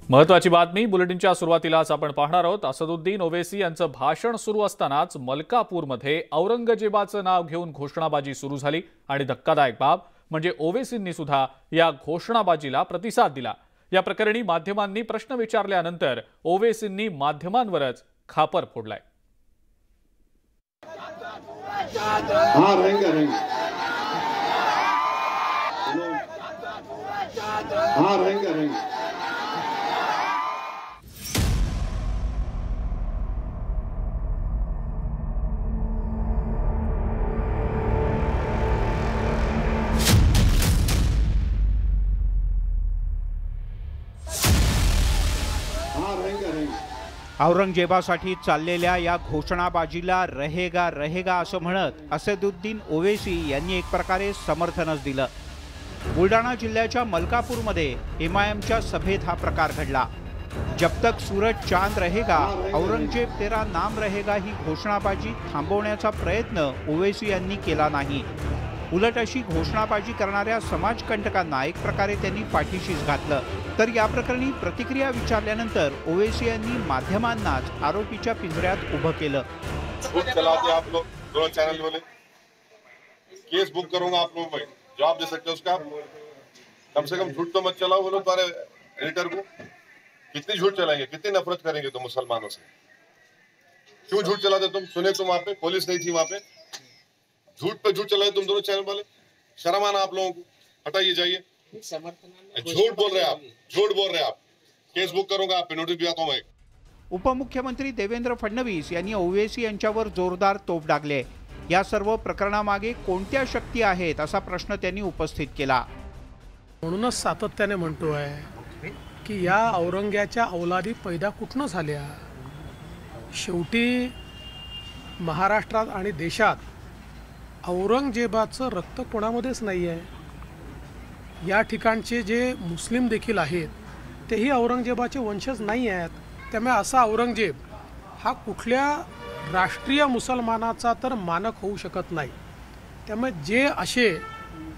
महत्वाची बातमी बुलेटिनच्या सुरुवातीलाच आपण पाहणार आहोत। असदुद्दीन ओवैसी यांचं भाषण सुरू असतानाच मलकापूरमध्ये औरंगजेबाचं नाव घेऊन घोषणाबाजी सुरू झाली आणि धक्कादायक बाब म्हणजे ओवैसींनी सुद्धा या घोषणाबाजीला प्रतिसाद दिला। या प्रकरणी माध्यमांनी प्रश्न विचारल्यानंतर ओवैसींनी माध्यमांवरच खापर फोडलाय। औरंगजेबासाठी चाललेल्या या घोषणाबाजीला रहेगा रहेगा असं म्हणत असदुद्दीन ओवैसी यांनी एक प्रकारे समर्थनच दिलं। बुलढाणा जिल्ह्याच्या मलकापूरमध्ये एमआयएमच्या सभेत हा प्रकार घडला। जब तक सूरज चांद रहेगा औरंगजेब तेरा नाम रहेगा ही घोषणाबाजी थांबवण्याचा प्रयत्न ओवैसी यांनी केला नाही। उलट अशी घोषणाबाजी करणाऱ्या समाजकंटकांना एक प्रकारे त्यांनी पाठीशीच घातलं। तर या प्रकरणी प्रतिक्रिया विचारल्यानंतर ओवैसी यांनी माध्यमांनाच आरोपीच्या पिंजऱ्यात उभं केलं। झूठ चलाते आप लोग दोनों चैनल वाले, केस बुक करूंगा आप लोगों पे, जवाब दे सकते हो उसका। कम से कम झूठ तो मत चलाओ, बोलो तुम्हारे एडिटर को। कितनी झूठ चलाएंगे, कितनी नफरत करेंगे तुम मुसलमानों से? क्यों झूठ चलाते तुम? सुने तुम वहां पे पुलिस नहीं थी, वहां पे झूठ पे झूठ चलाए तुम दोनों चैनल वाले। शर्म आना आप लोगों को, हटाइए जाइए। झूठ बोल रहे आप, झूठ बोल रहे आप। केस बुक करूंगा आप पे, नोटिस भी आता हूं मैं। उपमुख्यमंत्री देवेंद्र फडणवीस यांनी ओवैसी यांच्यावर जोरदार तोफ डागले। या सर्व प्रकरणामागे कोणत्या शक्ती आहेत असा प्रश्न त्यांनी उपस्थित केला। म्हणूनच सातत्याने म्हणतोय की या औरंग्याच्या औलादी पैदा कुठनं झाल्या। शेवटी महाराष्ट्रात आणि देशात औरंगजेबाचं रक्त कोणामध्येच नाही आहे। या ठिकाणचे जे मुस्लिम देखील आहेत तेही औरंगजेबाचे वंशज नाही आहेत। त्यामुळे असा औरंगजेब हा कुठल्या राष्ट्रीय मुसलमानाचा तर मानक होऊ शकत नाही। त्यामुळे जे असे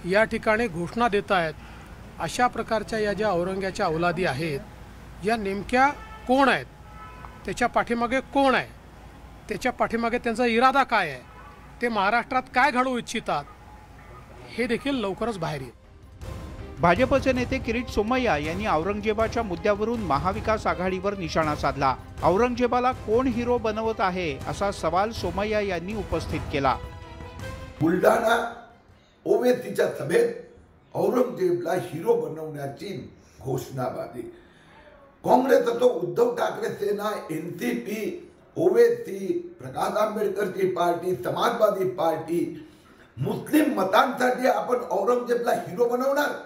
या ठिकाणी घोषणा देत आहेत अशा प्रकारच्या या ज्या औरंग्याच्या औलादी आहेत या नेमक्या कोण आहेत, त्याच्या पाठीमागे कोण आहे, त्याच्या पाठीमागे त्यांचा इरादा काय आहे, ते महाराष्ट्रात काय घडवू इच्छितात हे देखील लवकरच बाहेर येईल। भाजपचे नेते किरीट सोमय्या यांनी औरंगजेबाच्या मुद्द्यावरून महाविकास आघाडीवर निशाणा साधला। औरंगजेबाला कोण हिरो बनवत आहे असा सवाल सोमय्या यांनी उपस्थित केला। बुलढाणा ओवैसीच्या सभेत औरंगजेबला हिरो बनवण्याची घोषणाबाजी। काँग्रेस असो, उद्धव ठाकरे सेना, एनसीपी, ओवैसी, प्रकाश आंबेडकरची पार्टी, समाजवादी पार्टी, मुस्लिम मतांसाठी आपण औरंगजेबला हिरो बनवणार।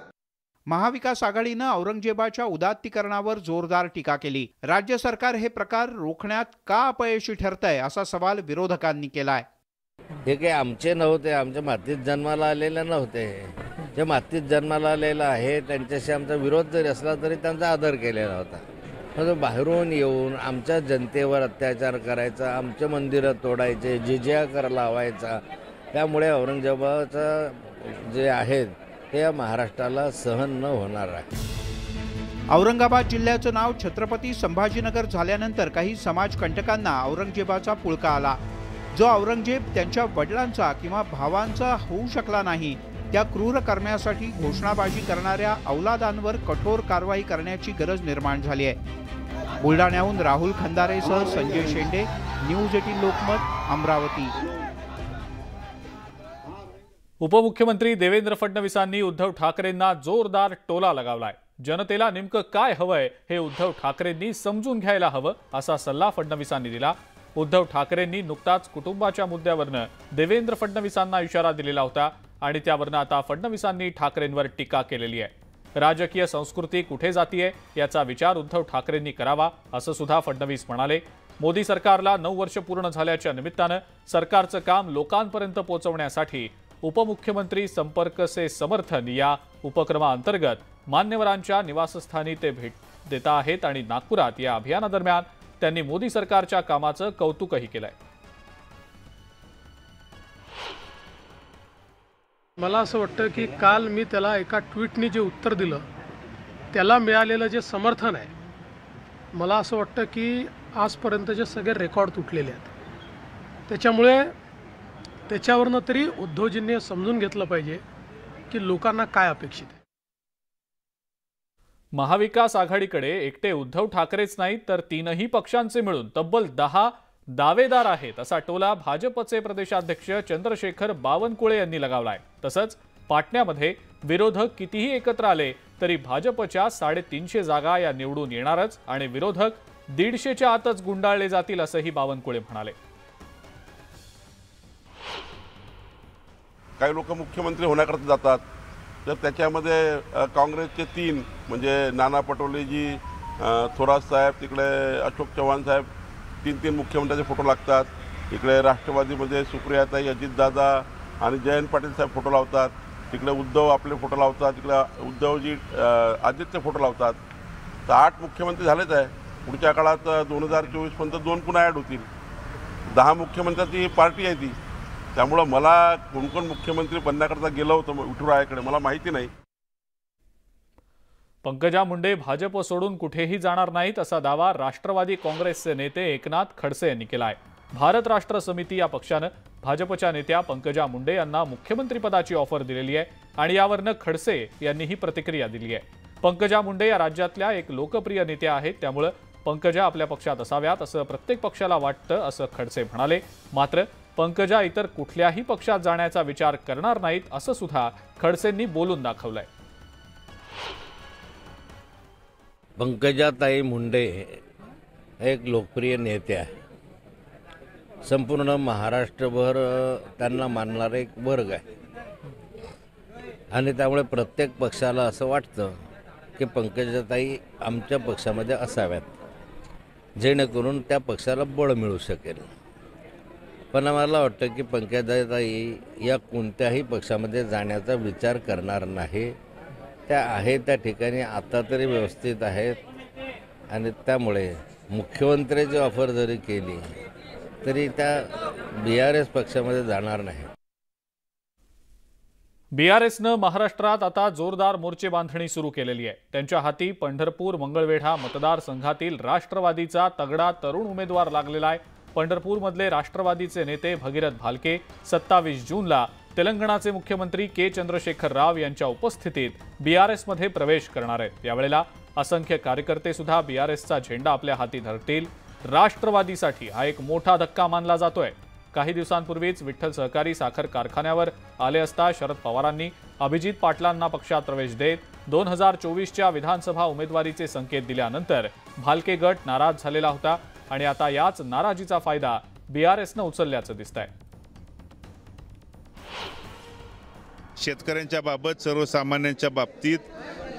महाविकास आघाडीनं औरंगजेबाच्या उदात्तीकरणावर जोरदार टीका केली। राज्य सरकार हे प्रकार रोखण्यात का अपयशी ठरतंय असा सवाल विरोधकांनी केलाय। हे काही आमचे नव्हते, आमच्या मातीत जन्माला आलेले नव्हते। जे मातीत जन्माला आलेलं आहे त्यांच्याशी आमचा विरोध जरी असला तरी त्यांचा आदर केलेला होता। म्हणजे बाहेरून येऊन आमच्या जनतेवर अत्याचार करायचा, आमचे मंदिरं तोडायचे, जिजिया कर लावायचा, त्यामुळे औरंगजेबाचं जे आहे ते महाराष्ट्राला सहन न होणार आहे। औरंगाबाद जिल्ह्याचं नाव छत्रपती संभाजीनगर झाल्यानंतर काही समाजकंटकांना औरंगजेबाचा पुळका आला। जो औरंगजेब त्यांच्या वडिलांचा किंवा भावांचा होऊ शकला नाही त्या क्रूर कर्म्यासाठी घोषणाबाजी करणाऱ्या औलादांवर कठोर कारवाई करण्याची गरज निर्माण झाली आहे। बुलढाण्याहून राहुल खंदारेसह संजय शेंडे, न्यूज 18 लोकमत, अमरावती। उपमुख्यमंत्री देवेंद्र फडणवीसांनी उद्धव ठाकरेंना जोरदार टोला लगावलाय। जनतेला नेमकं काय हवंय हे उद्धव ठाकरेंनी समजून घ्यायला हवं असा सल्ला फडणवीसांनी दिला। उद्धव ठाकरेंनी नुकताच कुटुंबाच्या मुद्द्यावरनं देवेंद्र फडणवीसांना इशारा दिलेला होता आणि त्यावरनं आता फडणवीसांनी ठाकरेंवर टीका केलेली आहे। राजकीय संस्कृती कुठे जातीये याचा विचार उद्धव ठाकरेंनी करावा असं सुद्धा फडणवीस म्हणाले। मोदी सरकारला 9 वर्ष पूर्ण झाल्याच्या निमित्तानं सरकारचं काम लोकांपर्यंत पोहोचवण्यासाठी उपमुख्यमंत्री संपर्क से समर्थन या उपक्रमाअंतर्गत मान्यवरांच्या निवासस्थानी ते भेट देत आहेत आणि नागपुरात या अभियानादरम्यान त्यांनी मोदी सरकारच्या कामाचं कौतुकही केलंय। मला असं वाटतं की काल मी त्याला एका ट्विटने जे उत्तर दिलं त्याला मिळालेलं जे समर्थन आहे मला असं वाटतं की आजपर्यंतचे सगळे रेकॉर्ड तुटलेले आहेत. त्याच्यामुळे त्याच्यावरनं तरी उद्धवजींनी समजून घेतलं पाहिजे की लोकांना काय अपेक्षित आहे. महाविकास आघाडीकडे एकटे उद्धव ठाकरेच नाहीत तर तीनही पक्षांचे मिळून तब्बल 10 दावेदार आहेत असा टोला भाजपचे प्रदेशाध्यक्ष चंद्रशेखर बावनकुळे यांनी लगावलाय. तसंच पाटण्यामध्ये विरोधक कितीही एकत्र आले तरी भाजपच्या 350 जागा या निवडून येणारच आणि विरोधक 150च्या आतच गुंडाळले जातील असंही बावनकुळे म्हणाले. काही लोक मुख्यमंत्री होण्याकरता जातात तर त्याच्यामध्ये काँग्रेसचे 3 म्हणजे नाना पटोलेजी, थोरात साहेब, तिकडे अशोक चव्हाण साहेब 3 मुख्यमंत्र्यांचे फोटो लागतात. इकडे राष्ट्रवादीमध्ये सुप्रियाताई, अजितदादा आणि जयंत पाटील साहेब फोटो लावतात. तिकडे उद्धव आपले फोटो लावतात. तिकडे उद्धवजी आदित्य फोटो लावतात. तर 8 मुख्यमंत्री झालेच आहे. पुढच्या काळात 2024 पर्यंत 2 पुन्हा ॲड होतील. 10 मुख्यमंत्र्यांची पार्टी आहे ती. त्यामुळं मला कोण मुख्यमंत्री बनण्याकरता गेलं होतं विठुरायाकडे मला माहिती नाही. पंकजा मुंडे भाजप सोडून कुठेही जाणार नाहीत असा दावा राष्ट्रवादी काँग्रेसचे नेते एकनाथ खडसे यांनी केला आहे. भारत राष्ट्र समिती या पक्षानं भाजपच्या नेत्या पंकजा मुंडे यांना मुख्यमंत्रीपदाची ऑफर दिलेली आहे आणि यावरनं खडसे यांनी ही प्रतिक्रिया दिली आहे. पंकजा मुंडे या राज्यातल्या एक लोकप्रिय नेत्या आहेत, त्यामुळे पंकजा आपल्या पक्षात असाव्यात असं प्रत्येक पक्षाला वाटतं असं खडसे म्हणाले. मात्र पंकजा इतर कुठल्याही पक्षात जाण्याचा विचार करणार नाहीत असं सुद्धा खडसेंनी बोलून दाखवलंय. पंकजाताई मुंडे एक लोकप्रिय नेते आहे. संपूर्ण महाराष्ट्रभर त्यांना मानणारा एक वर्ग आहे आणि त्यामुळे प्रत्येक पक्षाला असं वाटतं की पंकजाताई आमच्या पक्षामध्ये असाव्यात जेणेकरून त्या पक्षाला बळ मिळू शकेल. पण आम्हाला वाटतं की पंकजाताई या कोणत्याही पक्षामध्ये जाण्याचा विचार करणार नाही. त्या आहे त्या ठिकाणी आता तरी व्यवस्थित आहेत आणि त्यामुळे मुख्यमंत्र्याची ऑफर जरी केली तरी त्या BRS पक्षामध्ये जाणार नाही. BRSनं महाराष्ट्रात आता जोरदार मोर्चे बांधणी सुरू केलेली आहे. त्यांच्या हाती पंढरपूर मंगळवेढा मतदारसंघातील राष्ट्रवादीचा तगडा तरुण उमेदवार लागलेला आहे. पंढरपूरमधले राष्ट्रवादीचे नेते भगीरथ भालके 27 जूनला तेलंगणाचे मुख्यमंत्री के चंद्रशेखर राव यांच्या उपस्थितीत BRSमध्ये प्रवेश करणार आहेत. यावेळेला असंख्य कार्यकर्ते सुद्धा BRSचा झेंडा आपल्या हाती धरतील. राष्ट्रवादीसाठी हा एक मोठा धक्का मानला जातोय. काही दिवसांपूर्वीच विठ्ठल सहकारी साखर कारखान्यावर आले असता शरद पवारांनी अभिजित पाटलांना पक्षात प्रवेश देत 2024च्या विधानसभा उमेदवारीचे संकेत दिल्यानंतर भालके गट नाराज झालेला होता आणि आता याच नाराजीचा फायदा BRSनं उचलल्याचं दिसतंय. शेतकऱ्यांच्या बाबत, सर्वसामान्यांच्या बाबतीत,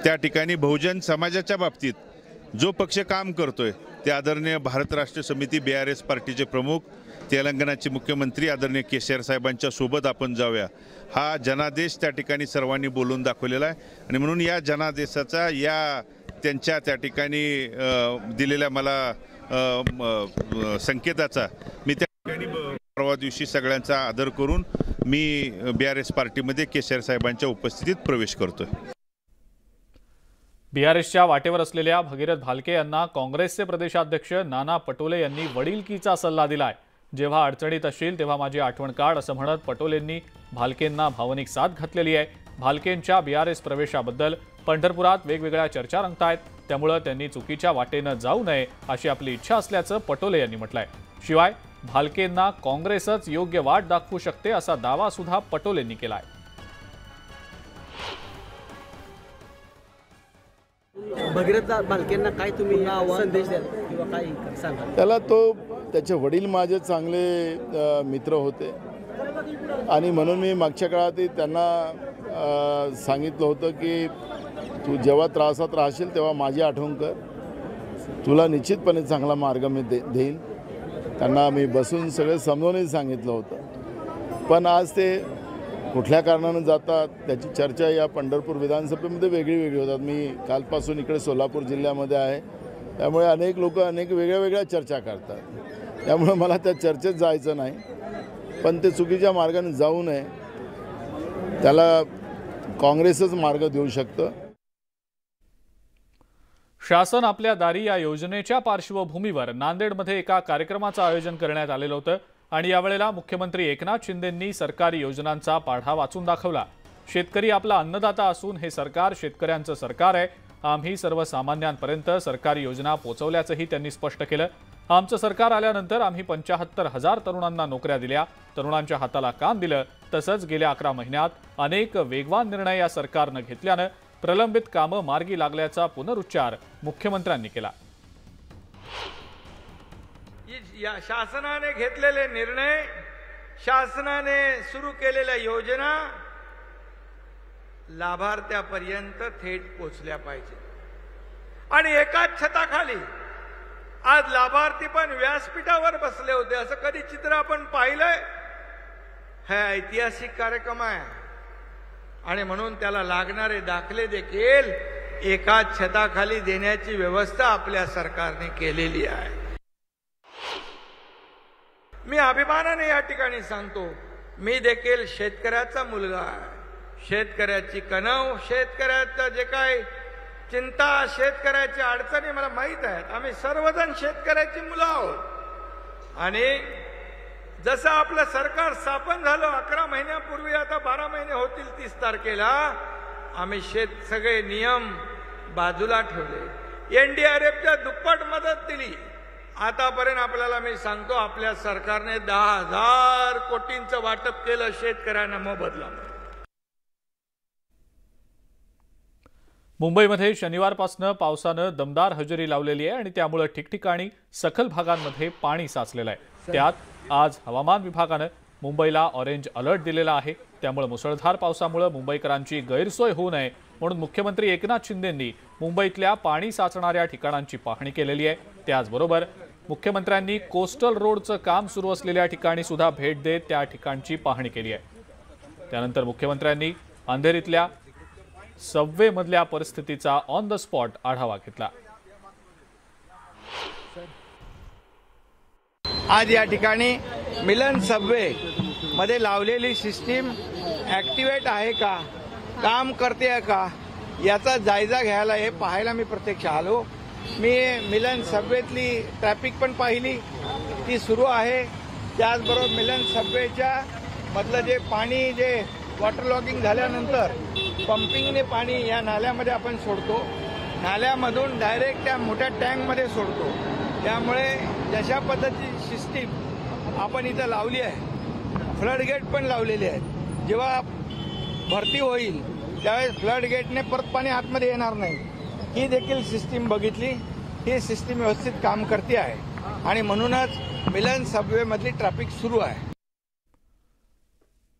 त्या ठिकाणी बहुजन समाजाच्या बाबतीत जो पक्ष काम करतोय ते आदरणीय भारत राष्ट्र समिती BRS पार्टीचे प्रमुख तेलंगणाचे मुख्यमंत्री आदरणीय केसीआर साहेबांच्या सोबत आपण जाऊया हा जनादेश त्या ठिकाणी सर्वांनी बोलून दाखवलेला आहे. आणि म्हणून या जनादेशाचा या त्यांच्या त्या ठिकाणी दिलेल्या मला संकेताचा मी त्या ठिकाणी परवा दिवशी सगळ्यांचा आदर करून मी BRS पार्टीमध्ये केसीआर साहेबांच्या उपस्थितीत प्रवेश करतोय. BRSच्या वाटेवर असलेल्या भगीरथ भालके यांना काँग्रेसचे प्रदेशाध्यक्ष नाना पटोले यांनी वडीलकीचा सल्ला दिलाय. जेव्हा अडचणीत असशील तेव्हा माझी आठवण काढ असं म्हणत पटोलेंनी भालकेंना भावनिक साथ घातलेली आहे. भालकेंच्या BRS प्रवेशाबद्दल पंढरपुरात वेगवेगळ्या चर्चा रंगतायत. त्यामुळे त्यांनी चुकीच्या वाटेनं जाऊ नये अशी आपली इच्छा असल्याचं पटोले यांनी म्हटलंय. शिवाय भालकेंना काँग्रेसच योग्य वाट दाखवू शकते असा दावा सुद्धा पटोलेंनी केलाय. भगीरथ भालकेंना काय तुम्ही संदेश द्याल किंवा काय सांगा? त्याला त्याचे वडील माझे चांगले मित्र होते आणि म्हणून मी मागच्या काळातही त्यांना सांगितलं होतं की तू जेव्हा त्रासात राहशील तेव्हा माझी आठवण कर, तुला निश्चितपणे चांगला मार्ग मी देईन. त्यांना मी बसून सगळं समजावूनही सांगितलं होतं. पण आज ते कुठल्या कारणानं जातात त्याची चर्चा या पंढरपूर विधानसभेमध्ये वेगळी होतात. मी कालपासून इकडे सोलापूर जिल्ह्यामध्ये आहे, त्यामुळे अनेक लोक अनेक वेगळ्या चर्चा करतात. त्यामुळे मला त्या चर्चेत जायचं नाही. पण ते चुकीच्या मार्गाने जाऊ नये, त्याला काँग्रेसच मार्ग देऊ शकतं. शासन आपल्या दारी या योजनेच्या पार्श्वभूमीवर नांदेडमध्ये एका कार्यक्रमाचं आयोजन करण्यात आलेलं होतं आणि यावेळेला मुख्यमंत्री एकनाथ शिंदेंनी सरकारी योजनांचा पाढा वाचून दाखवला। शेतकरी आपला अन्नदाता असून हे सरकार शेतकऱ्यांचं सरकार आहे। आम्ही सर्वसामान्यांपर्यंत सरकारी योजना पोहोचवल्याचंही त्यांनी स्पष्ट केलं। आमचं सरकार आल्यानंतर आम्ही 75,000 तरुणांना नोकऱ्या दिल्या, तरुणांच्या हाताला काम दिलं। तसंच गेल्या 11 महिन्यात अनेक वेगवान निर्णय या सरकारनं घेतल्यानं प्रलंबित कामं मार्गी लागल्याचा पुनरुच्चार मुख्यमंत्र्यांनी केला। या शासनाने घेतलेले निर्णय, शासनाने सुरू केलेल्या योजना लाभार्थ्यापर्यंत थेट पोहोचल्या पाहिजे आणि एकाच छताखाली आज लाभार्थी पण व्यासपीठावर बसले होते। असं कधी चित्र आपण पाहिलंय? हा ऐतिहासिक कार्यक्रम आहे आणि म्हणून त्याला लागणारे दाखले देखील एकाच छताखाली देण्याची व्यवस्था आपल्या सरकारने केलेली आहे। मी अभिमानाने या ठिकाणी सांगतो, मी देखील शेतकऱ्याचा मुलगा आहे। शेतकऱ्याची कणव, शेतकऱ्याचं जे काय चिंता, शेतकऱ्याची अडचणी मला माहीत आहेत। आम्ही सर्वजण शेतकऱ्याची मुलं आहोत आणि जसं आपलं सरकार स्थापन झालं 11 महिन्यापूर्वी, आता 12 महिने होतील 30 तारखेला, आम्ही सगळे नियम बाजूला ठेवले, एनडीआरएफच्या दुप्पट मदत दिली। आतापर्यंत आपल्याला मी सांगतो, आपल्या सरकारने 10,000 कोटींचं वाटप केलं शेतकऱ्यांना मोबदला। मुंबईमध्ये शनिवारपासून पावसानं दमदार हजेरी लावलेली आहे आणि त्यामुळे ठिकठिकाणी सखल भागांमध्ये पाणी साचलेलं आहे। त्यात आज हवामान विभागानं मुंबईला ऑरेंज अलर्ट दिलेला आहे। त्यामुळे मुसळधार पावसामुळे मुंबईकरांची गैरसोय होऊ नये म्हणून मुख्यमंत्री एकनाथ शिंदेंनी मुंबईतल्या पाणी साचणाऱ्या ठिकाणांची पाहणी केलेली आहे। त्याचबरोबर मुख्यमंत्र्यांनी कोस्टल रोडचं काम सुरू असलेल्या ठिकाणी सुद्धा भेट देत त्या ठिकाणची पाहणी केली आहे। त्यानंतर मुख्यमंत्र्यांनी अंधेरीतल्या सबवे मधल्या परिस्थितीचा ऑन द स्पॉट आढावा घेतला। आज या ठिकाणी मिलन सबवे मध्ये लावलेली सिस्टीम ऍक्टिव्हेट आहे का, काम करते का, याचा जायजा घ्यायला हे पाहायला मी प्रत्यक्ष आलो। मी मिलन सबवेतली ट्रॅफिक पण पाहिली, ती सुरू आहे। त्याचबरोबर मिलन सबवेच्या मधलं जे पाणी, जे वॉटर लॉगिंग झाल्यानंतर पंपिंगने पाणी या नाल्यामध्ये आपण सोडतो, नाल्यामधून डायरेक्ट त्या मोठ्या टँकमध्ये सोडतो। त्यामुळे जशा पद्धतीची सिस्टीम आपण इथं लावली आहे, फ्लड गेट पण लावलेले आहेत। जेव्हा भरती होईल त्यावेळेस फ्लड गेटने परत पाणी आतमध्ये येणार नाही, ही देखील सिस्टीम बघितली। ही सिस्टीम व्यवस्थित काम करते आहे आणि म्हणूनच मिलन सबवेमधली ट्रॅफिक सुरू आहे।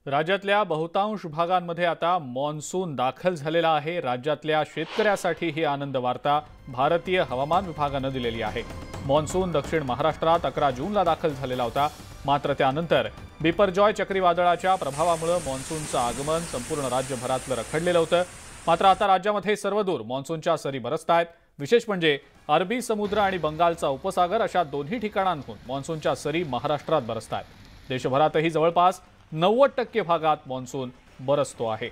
राज्यातल्या बहुतांश भागांमध्ये आता मॉन्सून दाखल झालेला आहे। राज्यातल्या शेतकऱ्यासाठी ही आनंद वार्ता भारतीय हवामान विभागानं दिलेली आहे। मॉन्सून दक्षिण महाराष्ट्रात 11 जूनला दाखल झालेला होता, मात्र त्यानंतर बिपरजॉय चक्रीवादळाच्या प्रभावामुळे मॉन्सूनचं आगमन संपूर्ण राज्यभरातलं रखडलेलं होतं। मात्र आता राज्यामध्ये सर्वदूर मॉन्सूनच्या सरी बरसतायत। विशेष म्हणजे अरबी समुद्र आणि बंगालचा उपसागर अशा दोन्ही ठिकाणांहून मॉन्सूनच्या सरी महाराष्ट्रात बरसतायत। देशभरातही जवळपास 90% भागात मॉन्सून बरसतो आहे।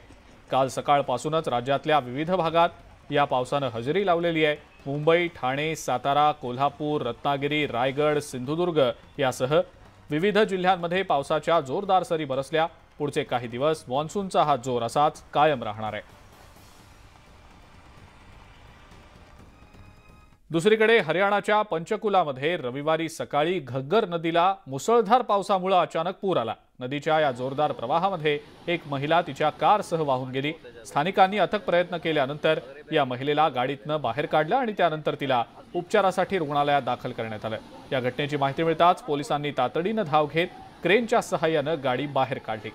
काल सकाळपासूनच राज्यातल्या विविध भागात या पावसानं हजेरी लावलेली आहे। मुंबई, ठाणे, सातारा, कोल्हापूर, रत्नागिरी, रायगड, सिंधुदुर्ग यासह विविध जिल्ह्यांमध्ये पावसाच्या जोरदार सरी बरसल्या। पुढचे काही दिवस मॉन्सूनचा हा जोर असाच कायम राहणार आहे। दुसरीकडे हरियाणाच्या पंचकुलामध्ये रविवारी सकाळी घग्गर नदीला मुसळधार पावसामुळे अचानक पूर आला। नदीच्या या जोरदार प्रवाहामध्ये एक महिला तिच्या कारसह वाहून गेली। स्थानिकांनी अथक प्रयत्न केल्यानंतर या महिलेला गाडीतनं बाहेर काढलं आणि त्यानंतर तिला उपचारासाठी रुग्णालयात दाखल करण्यात आलं। या घटनेची माहिती मिळताच पोलिसांनी तातडीनं धाव घेत क्रेनच्या सहाय्यानं गाडी बाहेर काढली।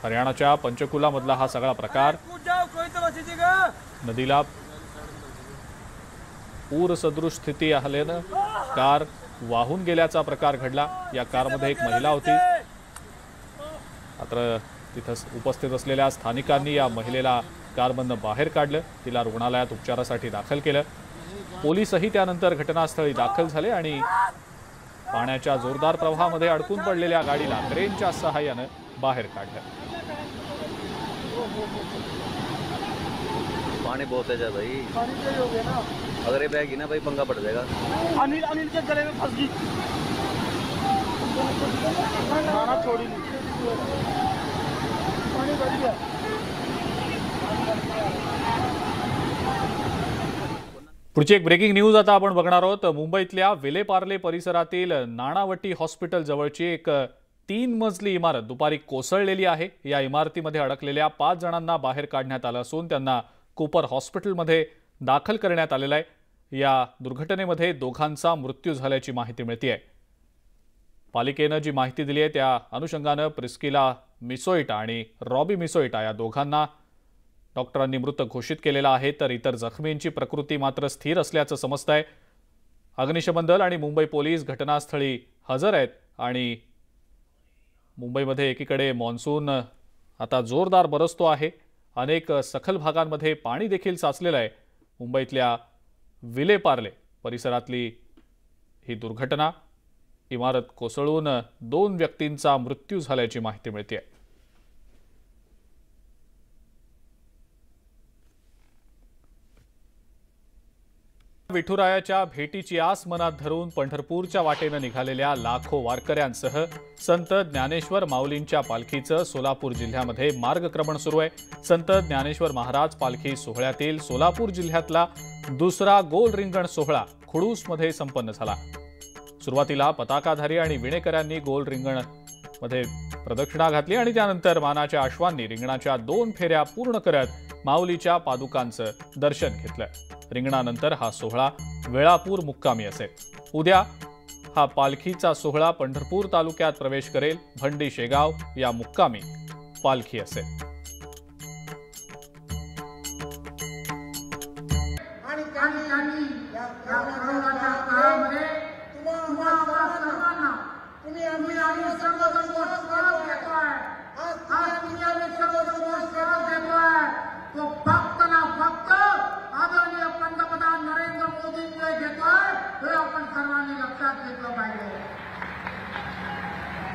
हरियाणाच्या पंचकुला मधला हा सगळा प्रकार, नदीला पूर सदृश स्थिती आल्यानं कार वाहून गेल्याचा प्रकार घडला। या कारमध्ये एक महिला होती, मात्र तिथं उपस्थित असलेल्या स्थानिकांनी या महिलेला कारमधून बाहेर काढलं, तिला रुग्णालयात उपचारासाठी दाखल केलं। पोलीसही त्यानंतर घटनास्थळी दाखल झाले आणि पाण्याच्या जोरदार प्रवाहामध्ये अडकून पडलेल्या गाडीला क्रेनच्या सहाय्यानं बाहेर काढलं। पानी बहुत है भाई, अगर ये बैग ना भाई पंगा पड़ जाएगा। अनिल के गले में फंस गई, छोड़ी पानी भर गया। पुढची एक ब्रेकिंग न्यूज आता आपण बघणार आहोत। मुंबईतल्या विलेपार्ले परिसरातील नाणावटी हॉस्पिटल जवळची एक 3 मजली इमारत दुपारी कोसळलेली आहे। या इमारतीमध्ये अडकलेल्या 5 जणांना बाहेर काढण्यात आलं असून त्यांना कूपर हॉस्पिटलमध्ये दाखल करण्यात आलेलं आहे। या दुर्घटनेमध्ये दोघांचा मृत्यू झाल्याची माहिती मिळतेय। पालिकेनं जी माहिती दिली आहे त्या अनुषंगानं प्रिस्किला मिसोइटा आणि रॉबी मिसोइटा या दोघांना डॉक्टरांनी मृत घोषित केलेला आहे, तर इतर जखमींची प्रकृती मात्र स्थिर असल्याचं समजतंय। अग्निशमन दल आणि मुंबई पोलीस घटनास्थळी हजर आहेत आणि मुंबईमध्ये एकीकडे मॉन्सून आता जोरदार बरसतो आहे। अनेक सखल भागांमध्ये पाणी देखील साचलेलं आहे। मुंबईतल्या विलेपार्ले परिसरातली ही दुर्घटना, इमारत कोसळून 2 व्यक्तींचा मृत्यू झाल्याची माहिती मिळते। विठुरायाच्या भेटीची आस मनात धरून पंढरपूरच्या वाटेनं निघालेल्या लाखो वारकऱ्यांसह संत ज्ञानेश्वर माऊलींच्या पालखीचं सोलापूर जिल्ह्यामध्ये मार्गक्रमण सुरू आहे। संत ज्ञानेश्वर महाराज पालखी सोहळ्यातील सोलापूर जिल्ह्यातला दुसरा गोल रिंगण सोहळा खुडूसमध्ये संपन्न झाला। सुरुवातीला पताकाधारी आणि विणेकरांनी गोल रिंगण मध्ये प्रदक्षिणा घातली आणि त्यानंतर मानाच्या अश्वांनी रिंगणाच्या 2 फेऱ्या पूर्ण करत माऊलीच्या पादुकांचं दर्शन घेतलं। रिंगणानंतर हा सोहळा वेळापूर मुक्कामी असेल। उद्या हा पालखीचा सोहळा पंढरपूर तालुक्यात प्रवेश करेल। भंडी शेगाव या मुक्कामी पालखी असेल।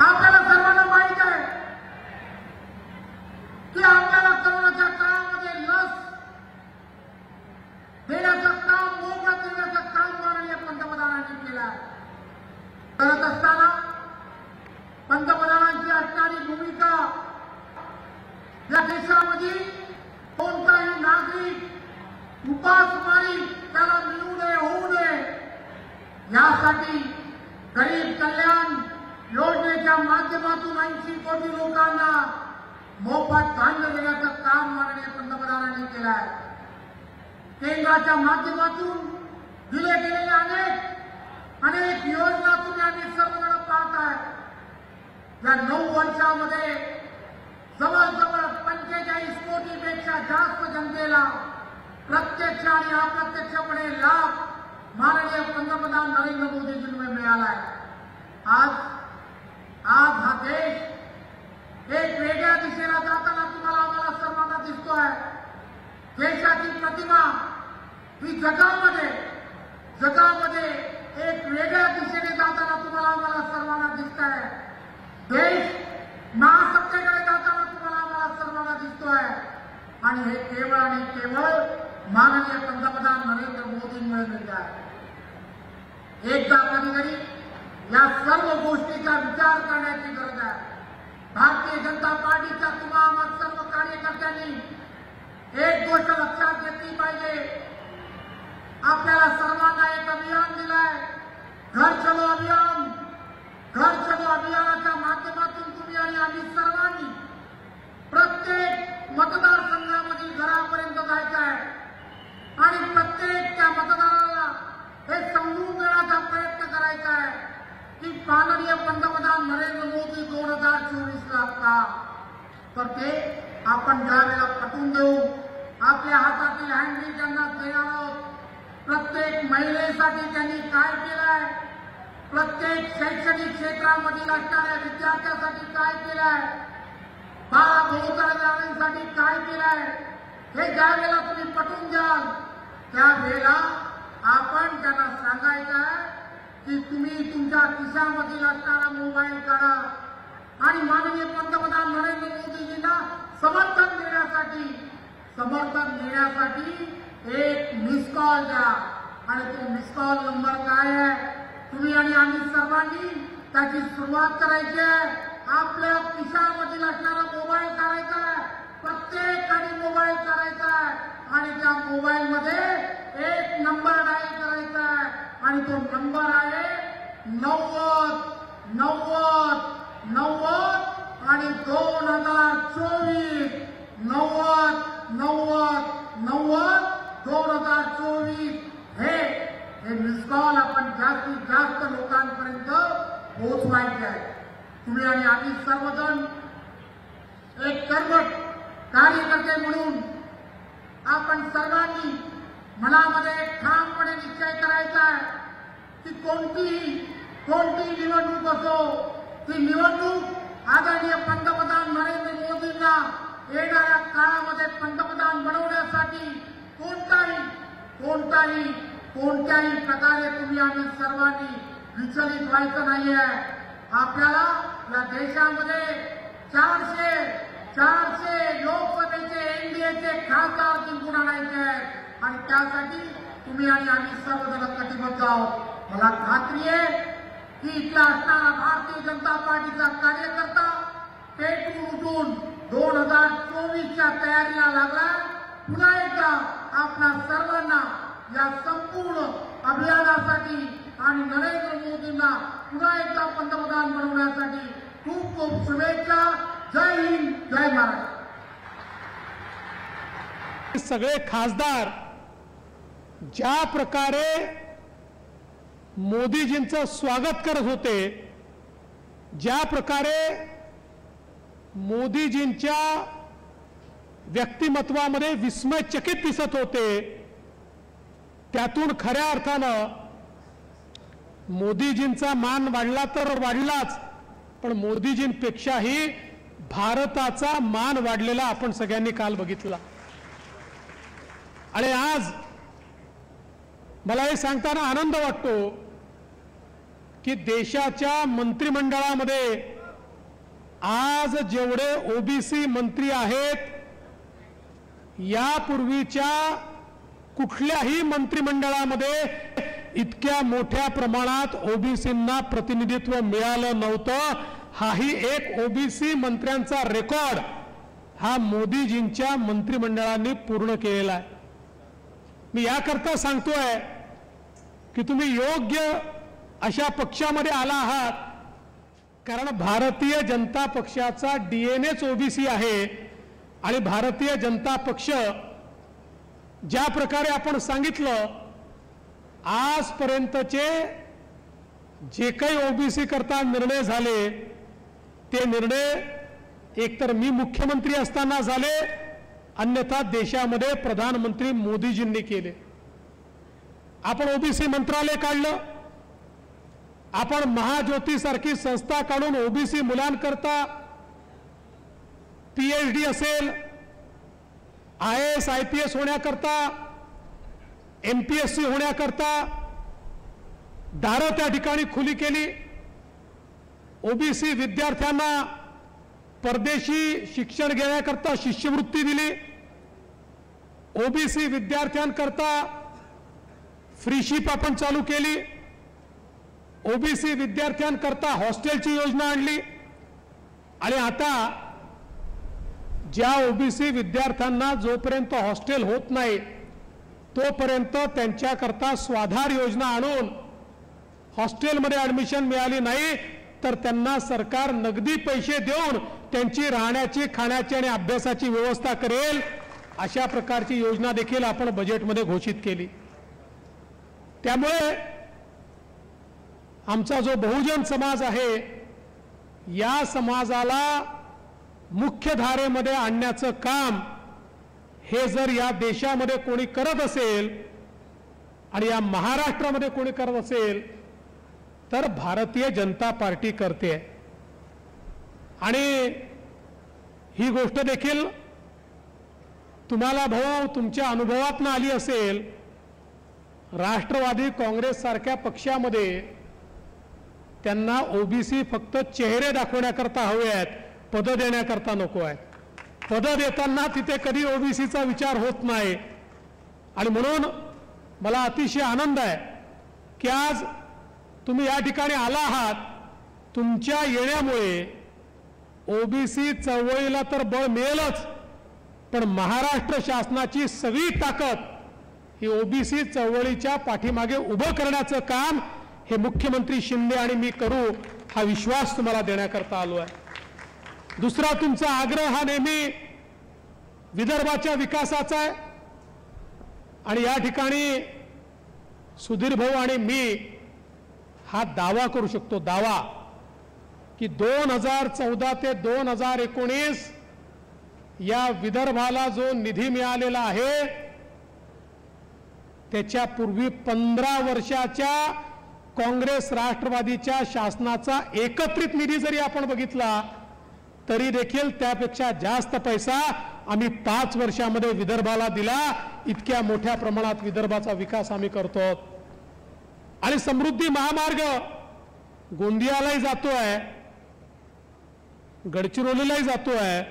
आपल्याला सर्वांना माहित आहे की आपल्याला कोरोनाच्या काळामध्ये लस देण्याचं काम, मोफत देण्याचं काम माननीय पंतप्रधानांनी केलं आहे। करत असताना पंतप्रधानांची असणारी भूमिका या देशामध्ये कोणताही नागरिक उपासमारी त्याला मिळू नये, होऊ नये यासाठी गरीब कल्याण योजनेच्या माध्यमातून 80 कोटी लोकांना मोफत धान्य देण्याचं काम माननीय पंतप्रधानांनी केलं आहे। केंद्राच्या माध्यमातून दिले गेलेले अनेक योजना तुम्ही आम्ही सर्वजण पाहताय। या 9 वर्षामध्ये जवळजवळ 45 कोटीपेक्षा जास्त जनतेला प्रत्यक्ष आणि अप्रत्यक्षपणे लाभ माननीय पंतप्रधान नरेंद्र मोदीजींमुळे मिळाला आहे। आज हा देश एक वेगळ्या दिशेला जाताना तुम्हाला आम्हाला सर्वांना दिसतोय। देशाची प्रतिमा ही जगामध्ये एक वेगळ्या दिशेने जाताना तुम्हाला आम्हाला सर्वांना दिसत आहे। देश महासत्तेकडे जाताना तुम्हाला आम्हाला सर्वांना दिसतोय आणि हे केवळ आणि केवळ माननीय पंतप्रधान नरेंद्र मोदींमुळे मिळत आहे। एकदा कधीतरी या सर्व गोष्टीचा विचार करण्याची गरज आहे। भारतीय जनता पार्टीच्या तुम्हा सर्व कार्यकर्त्यांनी एक गोष्ट लक्षात घेतली पाहिजे। आपल्याला सर्वांना एक अभियान दिलंय, घर चलो अभियान। घर चलो अभियानाच्या माध्यमातून तुम्ही आणि आम्ही सर्वांनी प्रत्येक मतदारसंघामधील घरापर्यंत जायचं आहे आणि प्रत्येक त्या मतदाराला हे समजून देण्याचा प्रयत्न करायचा आहे की माननीय पंतप्रधान नरेंद्र मोदी 2024ला का, तर ते आपण ज्यावेळेला पटवून देऊ। आपल्या हातातील हँडबिल त्यांना देणार आहोत। प्रत्येक महिलेसाठी त्यांनी काय केलंय, प्रत्येक शैक्षणिक क्षेत्रामधील असणाऱ्या विद्यार्थ्यांसाठी काय केलंय, बाळाभोवतांसाठी काय केलंय, हे ज्यावेळेला तुम्ही पटवून द्याल त्यावेळेला आपण त्यांना सांगायचं आहे की तुम्ही तुमच्या खिशामधील असणारा मोबाईल काढा आणि माननीय पंतप्रधान नरेंद्र मोदीजींना समर्थन देण्यासाठी एक मिस कॉल द्या आणि तो मिस कॉल नंबर काय आहे तुम्ही आणि आम्ही सर्वांनी त्याची सुरुवात करायची आहे. आपल्या खिशामधील असणारा मोबाईल काढायचा आहे, प्रत्येकाने मोबाईल काढायचा आहे आणि त्या मोबाईलमध्ये एक नंबर डायल करायचा आहे आणि तो नंबर आहे 90 आणि 2024 2024 हे मिस कॉल आपण जास्तीत जास्त लोकांपर्यंत पोहोचवायचे आहे. तुम्ही आणि आम्ही सर्वजण एक कर्मठ कार्यकर्ते म्हणून आपण सर्वांनी मनामध्ये ठामपणे निश्चय करायचा आहे की कोणती निवडणूक असो ती निवडणूक आदरणीय पंतप्रधान नरेंद्र मोदींना येणाऱ्या काळामध्ये पंतप्रधान बनवण्यासाठी कोणत्याही प्रकारे तुम्ही आम्ही सर्वांनी विचलित व्हायचं नाहीये. आपल्याला या देशामध्ये 400 लोकसभेचे एनडीएचे खासदार जिंकून आणायचे आहेत आणि त्यासाठी तुम्ही आणि आम्ही सर्वजण कटिबद्ध आहोत. मला खात्री आहे की इथला असणारा भारतीय जनता पार्टीचा कार्यकर्ता पेटून उठून 2024च्या तयारीला लागला. पुन्हा एकदा आपल्या सर्वांना या संपूर्ण अभियानासाठी आणि नरेंद्र मोदींना पुन्हा एकदा पंतप्रधान बनवण्यासाठी खूप खूप शुभेच्छा. जय हिंद, जय महाराष्ट्र. सगळे खासदार ज्या प्रकारे मोदीजींचं स्वागत करत होते, ज्या प्रकारे मोदीजींच्या व्यक्तिमत्वामध्ये विस्मयचकित दिसत होते, त्यातून खऱ्या अर्थानं मोदीजींचा मान वाढला तर वाढलाच, पण मोदीजींपेक्षाही भारताचा मान वाढलेला आपण सगळ्यांनी काल बघितला. आणि आज मला हे सांगताना आनंद वाटतो की देशाच्या मंत्रिमंडळामध्ये आज जेवढे ओबीसी मंत्री आहेत, यापूर्वीच्या कुठल्याही मंत्रिमंडळामध्ये इतक्या मोठ्या प्रमाणात ओबीसींना प्रतिनिधित्व मिळालं नव्हतं. हाही एक ओबीसी मंत्र्यांचा रेकॉर्ड हा मोदीजींच्या मंत्रिमंडळाने पूर्ण केलेला आहे. मी याकरता सांगतोय की तुम्ही योग्य अशा पक्षामध्ये आला आहात, कारण भारतीय जनता पक्षाचा डीएनएच ओबीसी आहे. आणि भारतीय जनता पक्ष ज्या प्रकारे आपण सांगितलं, आजपर्यंतचे जे काही ओबीसी करता निर्णय झाले ते निर्णय एकतर मी मुख्यमंत्री असताना झाले, अन्यथा देशामध्ये प्रधानमंत्री मोदीजींनी केले. आपण ओबीसी मंत्रालय काढलं, आपण महाज्योती सारखी संस्था काढून ओबीसी मुलांकरता पीएचडी असेल, IAS IPS होण्याकरता, MPSC होण्याकरता दारं त्या ठिकाणी खुली केली. ओबीसी विद्यार्थ्यांना परदेशी शिक्षण घेण्याकरता शिष्यवृत्ती दिली. ओबीसी विद्यार्थ्यांकरता फ्रीशिप आपण चालू केली. ओबीसी विद्यार्थ्यांकरता हॉस्टेलची योजना आणली. आणि आता ज्या ओबीसी विद्यार्थ्यांना जोपर्यंत हॉस्टेल होत नाही तोपर्यंत त्यांच्याकरता स्वाधार योजना आणून हॉस्टेलमध्ये ॲडमिशन मिळाली नाही तर त्यांना सरकार नगदी पैसे देऊन त्यांची राहण्याची, खाण्याची आणि अभ्यासाची व्यवस्था करेल, अशा प्रकारची योजना देखील आपण बजेटमध्ये घोषित केली. त्यामुळे आमचा जो बहुजन समाज आहे, या समाजाला मुख्य धारेमध्ये आणण्याचं काम हे जर या देशामध्ये कोणी करत असेल आणि या महाराष्ट्रामध्ये कोणी करत असेल तर भारतीय जनता पार्टी करते. आणि ही गोष्ट देखील तुम्हाला भाऊ तुमच्या अनुभवातून आली असेल. राष्ट्रवादी काँग्रेस सारख्या पक्षामध्ये त्यांना ओबीसी फक्त चेहरे दाखवण्याकरता हवे आहेत, पदं देण्याकरता नको आहेत. पदं देताना तिथे कधी ओबीसीचा विचार होत नाही. आणि म्हणून मला अतिशय आनंद आहे की आज तुम्ही या ठिकाणी आला आहात. तुमच्या येण्यामुळे ओबीसी चळवळीला तर बळ मिळेलच, पण महाराष्ट्र शासनाची सगळी ताकद ही ओबीसी चळवळीच्या पाठीमागे उभं करण्याचं काम हे मुख्यमंत्री शिंदे आणि मी करू, हा विश्वास तुम्हाला देण्याकरता आलो आहे. दुसरा तुमचा आग्रह हा नेहमी विदर्भाच्या विकासाचा आहे. आणि या ठिकाणी सुधीर भाऊ आणि मी हा दावा करू शकतो, दावा की 2014 ते 2019 या विदर्भाला जो निधी मिळालेला आहे त्याच्यापूर्वी 15 वर्षाच्या काँग्रेस राष्ट्रवादीच्या शासनाचा एकत्रित निधी जरी आपण बघितला तरी देखील त्यापेक्षा जास्त पैसा आम्ही 5 वर्षामध्ये विदर्भाला दिला. इतक्या मोठ्या प्रमाणात विदर्भाचा विकास आम्ही करतो. आणि समृद्धी महामार्ग गोंदियालाही जातोय, गडचिरोलीलाही जातोय.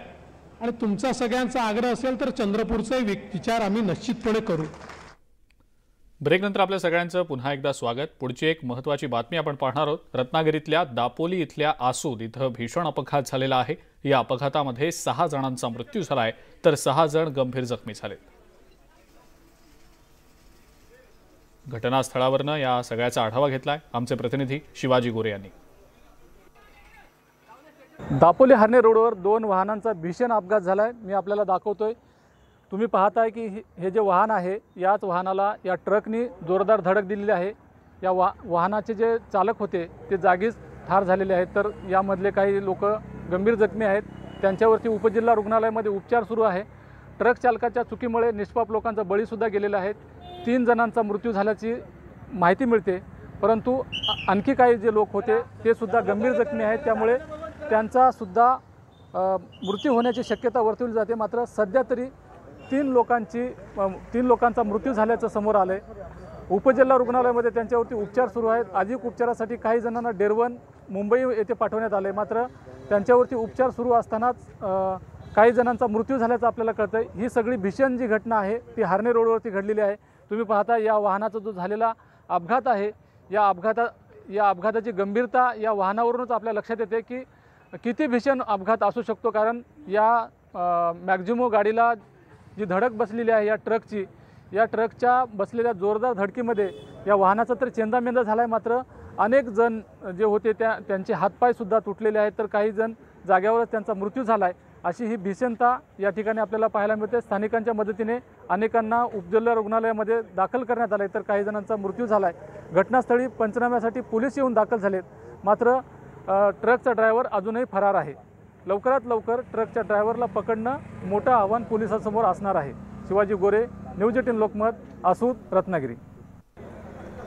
आणि तुमचा सगळ्यांचा आग्रह असेल तर चंद्रपूरचा विचार आम्ही निश्चितपणे करू. ब्रेकनंतर आपल्या सगळ्यांचं पुन्हा एकदा स्वागत. पुढची एक महत्त्वाची बातमी आपण पाहणार आहोत. रत्नागिरीतल्या दापोली इथल्या आसूद इथं भीषण अपघात झालेला आहे. या अपघातामध्ये 6 जणांचा मृत्यू झालाय तर 6 जण गंभीर जखमी झालेत. घटनास्थळावरनं या सगळ्याचा आढावा घेतलाय आमचे प्रतिनिधी शिवाजी गोरे यांनी. दापोली हर्णे रोडवर 2 वाहनांचा भीषण अपघात झालाय. मी आपल्याला दाखवतोय. तुम्ही पाहताय की हे जे वाहन आहे याच वाहनाला या ट्रकनी जोरदार धडक दिलेली आहे. या वाहनाचे जे चालक होते ते जागीच ठार झालेले आहेत, तर यामधले काही लोक गंभीर जखमी आहेत. त्यांच्यावरती उपजिल्हा रुग्णालयामध्ये उपचार सुरू आहे. ट्रक चालकाच्या चुकीमुळे निष्पाप लोकांचा बळीसुद्धा गेलेला आहे. 3 जणांचा मृत्यू झाल्याची माहिती मिळते, परंतु आणखी काही जे लोक होते ते सुद्धा गंभीर जखमी आहेत. त्यामुळे त्यांचा सुद्धा मृत्यू होण्याची शक्यता वर्तवली जाते. मात्र सध्या तरी 3 लोकांचा मृत्यू झाल्याचं समोर आलं आहे. उपजिल्हा रुग्णालयामध्ये त्यांच्यावरती उपचार सुरू आहेत. अधिक उपचारासाठी काही जणांना डेरवन मुंबई येथे पाठवण्यात आले, मात्र त्यांच्यावरती उपचार सुरू असतानाच काही जणांचा मृत्यू झाल्याचं आपल्याला कळतं आहे. ही सगळी भीषण जी घटना आहे ती हर्णे रोडवरती घडलेली आहे. तुम्ही पाहता या वाहनाचा जो झालेला अपघात आहे, या अपघाताची गंभीरता या वाहनावरूनच आपल्या लक्षात येते की किती भीषण अपघात असू शकतो. कारण या मॅक्झिमो गाडीला जी धडक बसलेली आहे या ट्रकच्या बसलेल्या जोरदार धडकीमध्ये या वाहनाचा तर चेंदामेंदा झाला आहे. मात्र अनेक जण जे होते त्यांचे हातपायसुद्धा तुटलेले आहेत, तर काही जण जाग्यावरच त्यांचा मृत्यू झाला आहे. अशी ही भीषणता या ठिकाणी आपल्याला पाहायला मिळते. स्थानिकांच्या मदतीने अनेकांना उपजिल्हा रुग्णालयामध्ये दाखल करण्यात आले, तर काही जणांचा मृत्यू झाला आहे. घटनास्थळी पंचनाम्यासाठी पोलीस येऊन दाखल झालेत, मात्र ट्रकचा ड्रायव्हर अजूनही फरार आहे. लवकरात लवकर ट्रकच्या ड्रायव्हरला पकडणं मोठं आव्हान पोलिसांसमोर असणार आहे. शिवाजी गोरे, न्यूज 18 लोकमत, आसूद, रत्नागिरी.